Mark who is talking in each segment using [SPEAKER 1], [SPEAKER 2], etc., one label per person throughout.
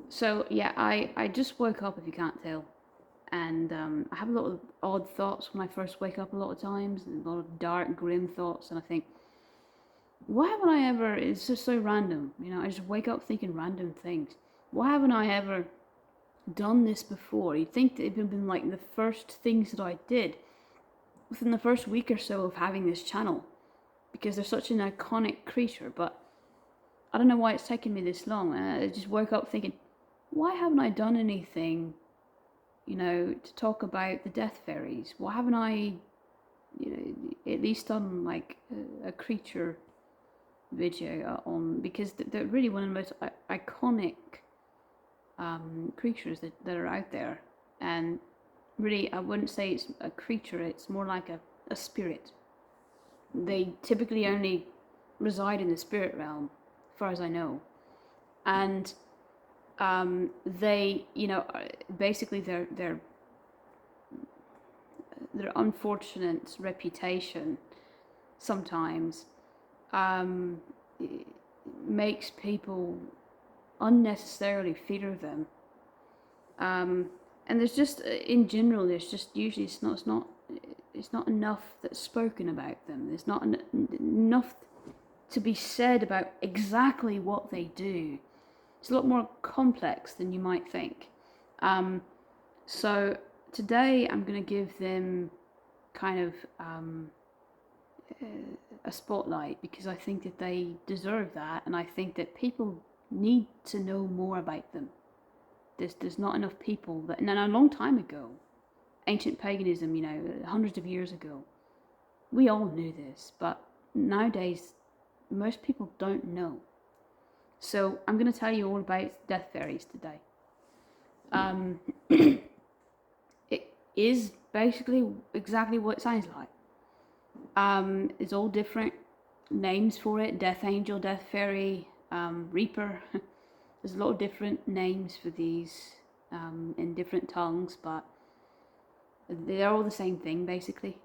[SPEAKER 1] So yeah, I just woke up, if you can't tell, and I have a lot of odd thoughts when I first wake up. A lot of times, and a lot of dark, grim thoughts, and I think, why haven't I ever? It's just so random, you know. I just wake up thinking random things. Why haven't I ever done this before? You'd think that it would have been like the first things that I did within the first week or so of having this channel, because they're such an iconic creature. But I don't know why it's taken me this long. I just woke up thinking, why haven't I done anything, to talk about the Death Fairies? Why haven't I, at least done like a creature video on, because they're really one of the most iconic creatures that are out there. And really, I wouldn't say it's a creature, it's more like a spirit. They typically only reside in the spirit realm, as far as I know. And they, basically their unfortunate reputation sometimes um, makes people unnecessarily fear them. And there's just, in general, there's just usually it's not enough that's spoken about them. There's not enough to be said about exactly what they do. It's a lot more complex than you might think. So today I'm going to give them kind of a spotlight, because I think that they deserve that, and I think that people need to know more about them. There's not enough people that, and a long time ago, ancient paganism, hundreds of years ago, we all knew this, but nowadays most people don't know. So I'm going to tell you all about Death Fairies today. It is basically exactly what it sounds like. It's all different names for it: Death Angel, Death Fairy, Reaper. There's a lot of different names for these in different tongues, but they're all the same thing, basically.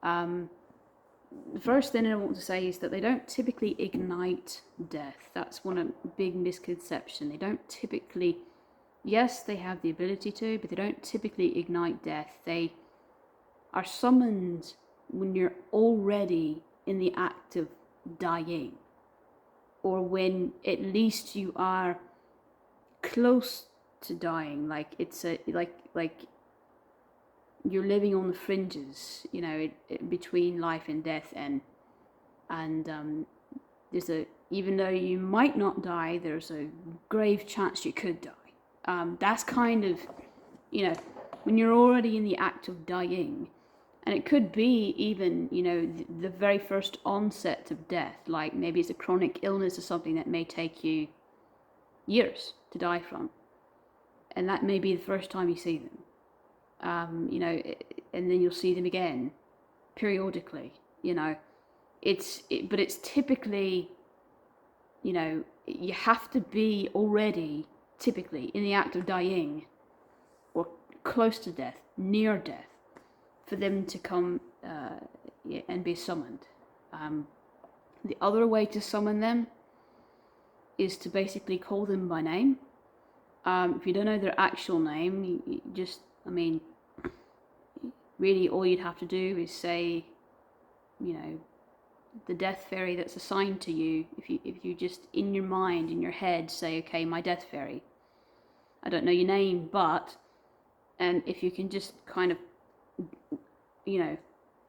[SPEAKER 1] The first thing I want to say is that they don't typically ignite death. That's one big misconception. They don't typically, yes, they have the ability to, but they don't typically ignite death. They are summoned when you're already in the act of dying, or when at least you are close to dying. Like it's like you're living on the fringes, between life and death, and there's even though you might not die, there's a grave chance you could die. That's kind of, when you're already in the act of dying, and it could be even, the very first onset of death, like maybe it's a chronic illness or something that may take you years to die from, and that may be the first time you see them. And then you'll see them again periodically. But it's typically, you have to be already typically in the act of dying, or close to death, near death, for them to come and be summoned. The other way to summon them is to basically call them by name. If you don't know their actual name, you just, really all you'd have to do is say, the Death Fairy that's assigned to you. If you just in your mind, in your head, say, okay, my Death Fairy. I don't know your name, but, and if you can just kind of,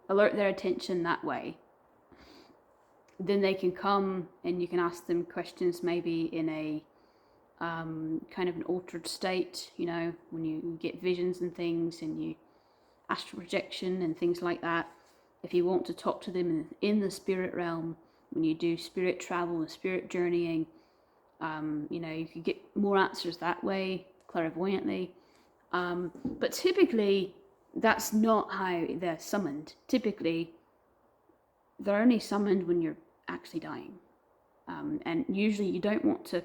[SPEAKER 1] alert their attention that way, then they can come and you can ask them questions, maybe in a kind of an altered state, when you get visions and things, and you astral projection and things like that. If you want to talk to them in the spirit realm, when you do spirit travel and spirit journeying, you can get more answers that way, clairvoyantly. But typically, that's not how they're summoned. Typically, they're only summoned when you're actually dying. And usually you don't want to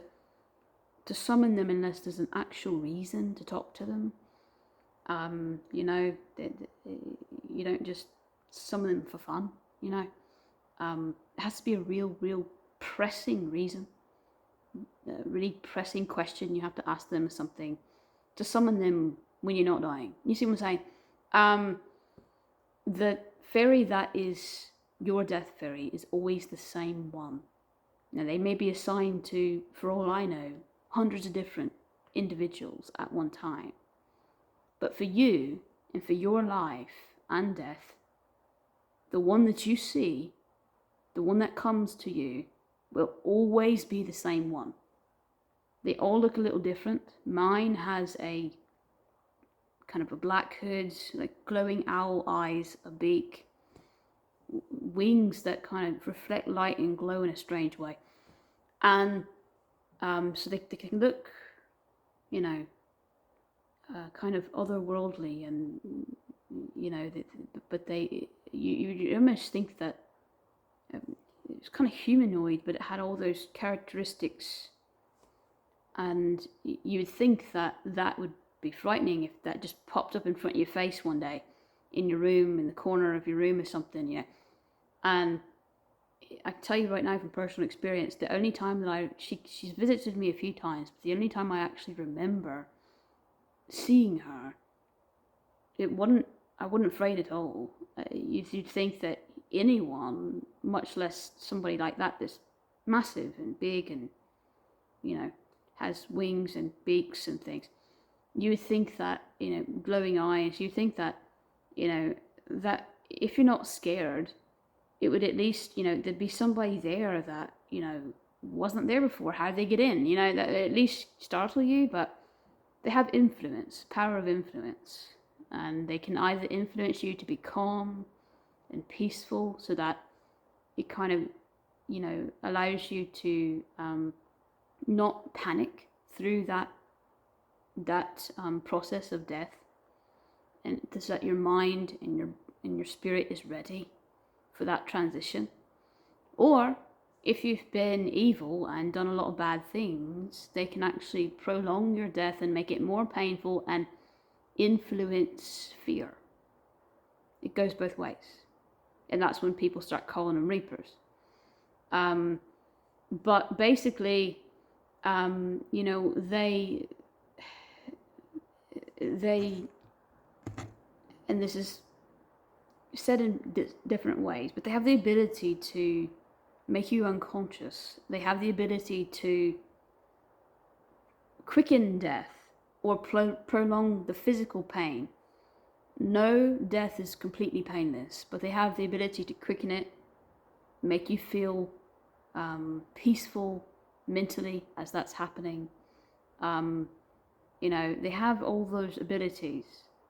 [SPEAKER 1] summon them unless there's an actual reason to talk to them. You don't just summon them for fun, It has to be a real pressing reason really pressing question you have to ask them something to summon them when you're not dying. You see what I'm saying? The fairy that is your death fairy is always the same one. Now, they may be assigned to, for all I know, hundreds of different individuals at one time. But for you, and for your life and death, the one that you see, the one that comes to you, will always be the same one. They all look a little different. Mine has a kind of a black hood, like glowing owl eyes, a beak, wings that kind of reflect light and glow in a strange way. And so they can look, you know, kind of otherworldly, and you know, but you almost think that it's kind of humanoid, but it had all those characteristics, and you would think that that would be frightening if that just popped up in front of your face one day, in your room, in the corner of your room or something, you know. And I can tell you right now from personal experience, the only time that she's visited me a few times, but the only time I actually remember seeing her, I wasn't afraid at all. You'd think that anyone, much less somebody like that that's massive and big and, you know, has wings and beaks and things, you would think that, you know, glowing eyes, you think that, you know, that if you're not scared, it would at least, you know, there'd be somebody there that, you know, wasn't there before. How'd they get in? You know, that at least startle you. But they have influence, power of influence, and they can either influence you to be calm and peaceful, so that it kind of, you know, allows you to not panic through that process of death, and so that your mind and your spirit is ready for that transition. Or if you've been evil and done a lot of bad things, they can actually prolong your death and make it more painful and influence fear. It goes both ways. And that's when people start calling them reapers. But basically, you know, they, and this is said in different ways, but they have the ability to make you unconscious. They have the ability to quicken death or prolong the physical pain. No death is completely painless, but they have the ability to quicken it, make you feel peaceful mentally as that's happening. You know, they have all those abilities,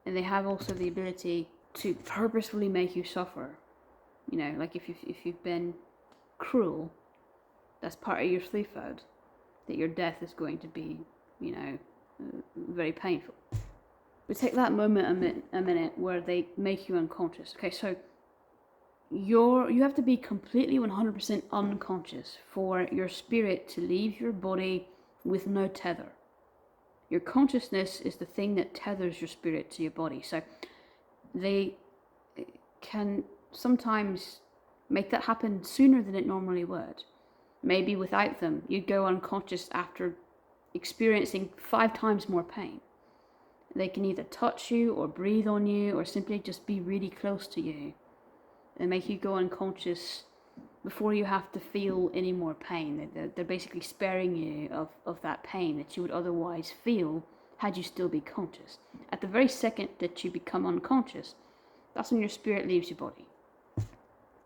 [SPEAKER 1] and they have also the ability to purposefully make you suffer. You know, like if you've been cruel, that's part of your threefold, that your death is going to be, you know, very painful. We take that moment a minute where they make you unconscious. Okay, so you have to be completely 100% unconscious for your spirit to leave your body with no tether. Your consciousness is the thing that tethers your spirit to your body. So they can sometimes make that happen sooner than it normally would. Maybe without them, you'd go unconscious after experiencing 5 times more pain. They can either touch you or breathe on you or simply just be really close to you and make you go unconscious before you have to feel any more pain. They're basically sparing you of that pain that you would otherwise feel had you still be conscious. At the very second that you become unconscious, that's when your spirit leaves your body.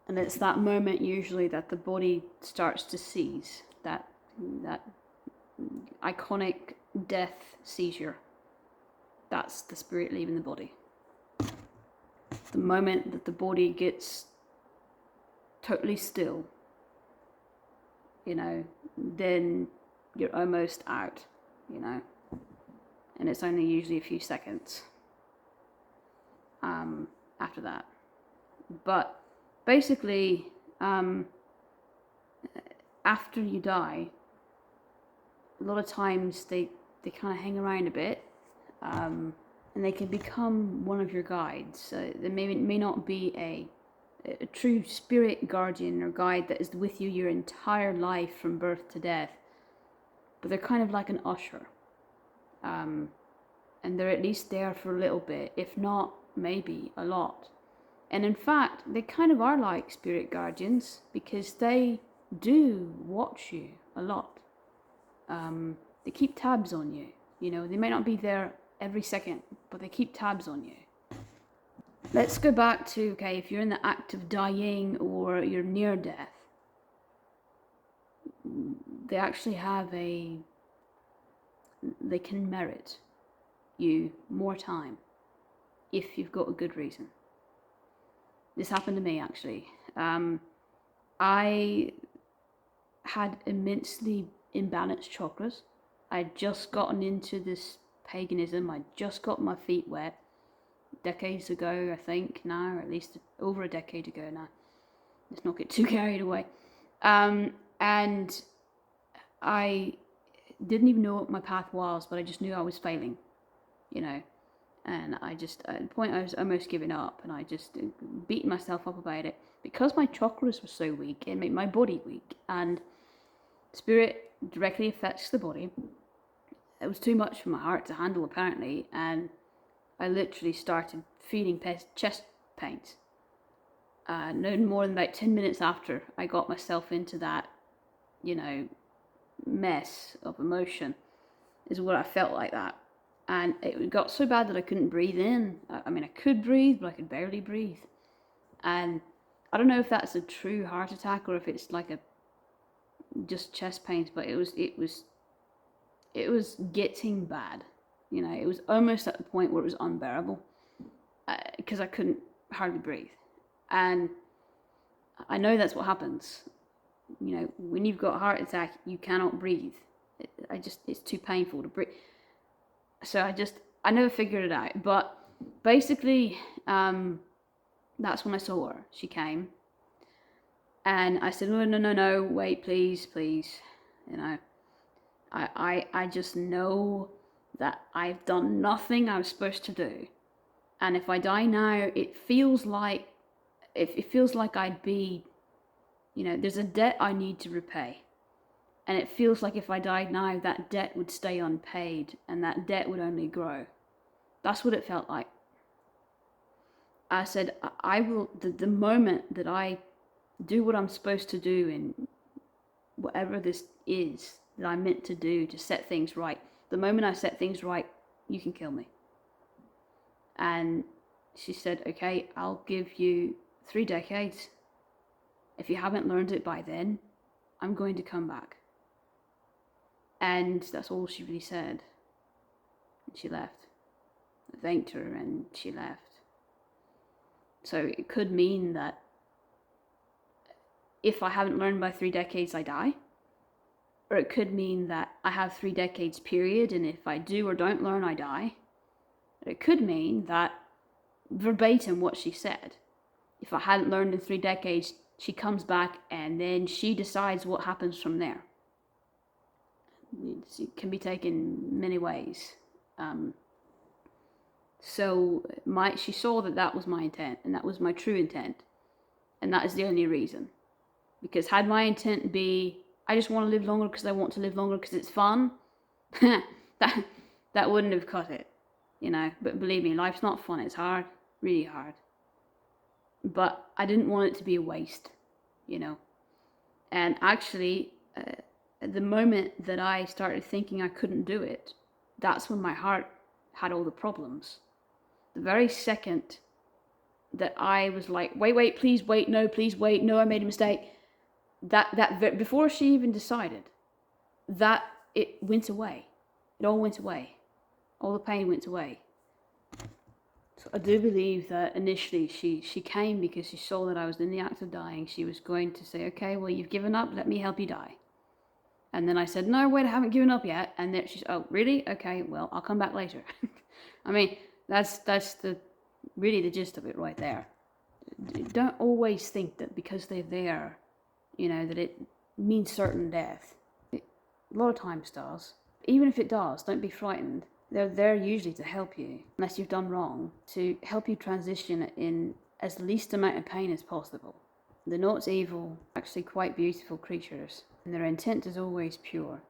[SPEAKER 1] And it's that moment usually that the body starts to seize, that iconic death seizure. That's the spirit leaving the body. The moment that the body gets totally still, you know, then you're almost out, you know, and it's only usually a few seconds after that. But basically, after you die, a lot of times they kind of hang around a bit, and they can become one of your guides. There may not be a true spirit guardian or guide that is with you your entire life from birth to death, but they're kind of like an usher. And they're at least there for a little bit, if not maybe a lot. And in fact, they kind of are like spirit guardians, because they do watch you a lot. They keep tabs on you. You know, they may not be there every second, but they keep tabs on you. Let's go back to, okay, if you're in the act of dying or you're near death, they actually they can merit you more time if you've got a good reason. This happened to me, actually. I had immensely imbalanced chakras. I'd just gotten into this paganism. I'd just got my feet wet decades ago, I think, now, or at least over a decade ago now. Let's not get too carried away. And I didn't even know what my path was, but I just knew I was failing, you know. And I just, at the point I was almost giving up, and I just beat myself up about it. Because my chakras were so weak, it made my body weak. And spirit directly affects the body. It was too much for my heart to handle, apparently, and I literally started feeling chest pains. No more than about 10 minutes after I got myself into that, you know, mess of emotion, is what I felt like that. And it got so bad that I couldn't breathe in. I mean, I could breathe, but I could barely breathe. And I don't know if that's a true heart attack or if it's like just chest pains, but it was getting bad. You know, it was almost at the point where it was unbearable, because I couldn't hardly breathe. And I know that's what happens. You know, when you've got a heart attack, you cannot breathe. It's too painful to breathe. So I never figured it out. But basically, that's when I saw her. She came. And I said, oh, no, wait, please. You know, I just know that I've done nothing I was supposed to do. And if I die now, it feels like I'd be, you know, there's a debt I need to repay. And it feels like if I died now, that debt would stay unpaid and that debt would only grow. That's what it felt like. I said, I will, the moment that I do what I'm supposed to do in whatever this is that I'm meant to do to set things right, the moment I set things right, you can kill me. And she said, okay, I'll give you 3 decades. If you haven't learned it by then, I'm going to come back. And that's all she really said. And she left. I thanked her and she left. So it could mean that if I haven't learned by 3 decades, I die. Or it could mean that I have 3 decades period, and if I do or don't learn, I die. Or it could mean that, verbatim what she said, if I hadn't learned in 3 decades, she comes back and then she decides what happens from there. It can be taken many ways. So she saw that was my intent, and that was my true intent, and that is the only reason. Because had my intent be, I just want to live longer because I want to live longer because it's fun, that wouldn't have cut it, you know. But believe me, life's not fun. It's hard, really hard. But I didn't want it to be a waste, you know. And actually, at the moment that I started thinking I couldn't do it, that's when my heart had all the problems. The very second that I was like, wait, please wait, no, please wait, no, I made a mistake, that before she even decided, that it went away. It all went away. All the pain went away. So I do believe that initially she came because she saw that I was in the act of dying. She was going to say, okay, well, you've given up, let me help you die. And then I said, no, wait, I haven't given up yet. And then she's, oh, really? Okay, well, I'll come back later. I mean, that's really the gist of it right there. Don't always think that because they're there, you know, that it means certain death. A lot of times does. Even if it does, don't be frightened. They're there usually to help you, unless you've done wrong, to help you transition in as least amount of pain as possible. They're not evil, actually quite beautiful creatures, and their intent is always pure.